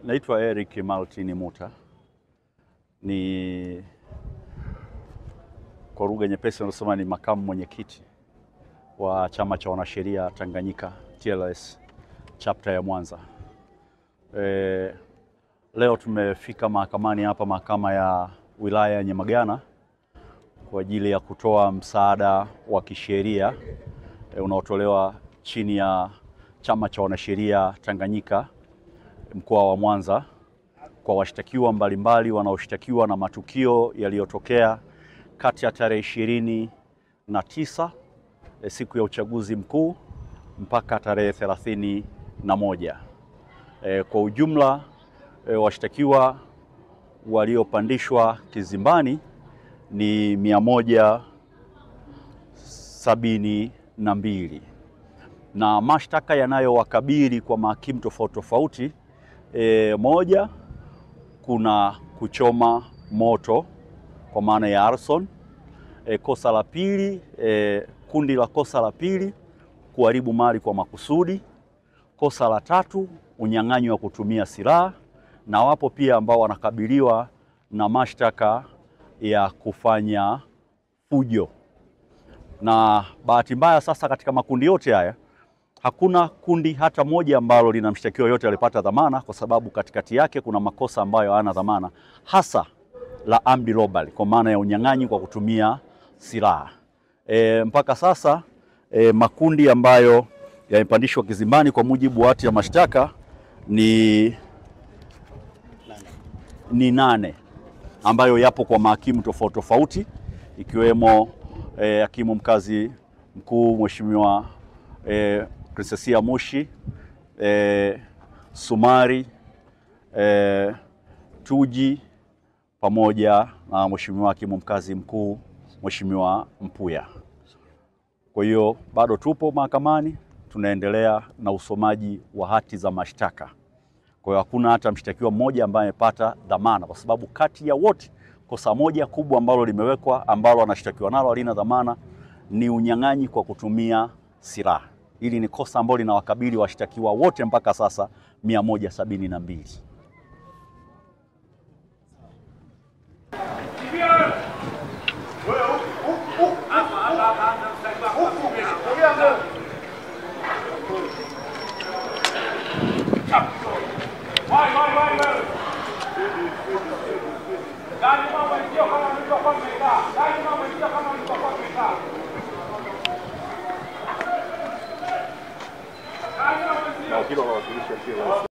Naitwa Eric Maltin Muta. Ni kwa lugha nyepesi nasema ni makamu mwenyekiti wa chama cha wanasheria Tanganyika TLS chapter ya Mwanza. Leo tumefika mahakamani hapa, mahakama ya wilaya ya Nyamagana, kwa ajili ya kutoa msaada wa kisheria unaotolewa chini ya chama cha wanasheria Tanganyika mkoa wa Mwanza kwa washtakiwa mbalimbali wanaoshtakiwa na matukio yaliyotokea kati ya tarehe 29 siku ya uchaguzi mkuu mpaka tarehe 31. Kwa ujumla washtakiwa waliopandishwa kizimbani ni 172 na mashtaka yanayowakabili kwa mahakimu tofauti tofauti. Moja, kuna kuchoma moto kwa maana ya arson. Kosa la pili, kundi la kosa la pili, kuharibu mali kwa makusudi. Kosa la tatu, unyang'anyi wa kutumia silaha, na wapo pia ambao wanakabiliwa na mashtaka ya kufanya fujo. Na bahati mbaya sasa, katika makundi yote haya hakuna kundi hata moja ambalo lina mshtakiwa yote alipata dhamana, kwa sababu katikati yake kuna makosa ambayo hayana dhamana, hasa la armed robbery kwa maana ya unyang'anyi kwa kutumia silaha. Mpaka sasa makundi ambayo yamepandishwa kizimbani kwa mujibu wa hati ya mashtaka ni 8 ambayo yapo kwa mahakimu tofauti tofauti, ikiwemo hakimu mkazi mkuu Mheshimiwa Princessia Mushi, Sumari, Tuji, pamoja na Mheshimiwa hakimu mkazi mkuu Mheshimiwa Mpuya. Kwa hiyo bado tupo mahakamani, tunaendelea na usomaji wa hati za mashtaka. Kwa hiyo hakuna hata mshtakiwa mmoja ambaye amepata dhamana, kwa sababu kati ya wote kosa moja kubwa ambalo limewekwa ambalo anashtakiwa nalo halina dhamana ni unyang'anyi kwa kutumia silaha. Hili ni kosa ambalo linawakabili washtakiwa wote mpaka sasa 172.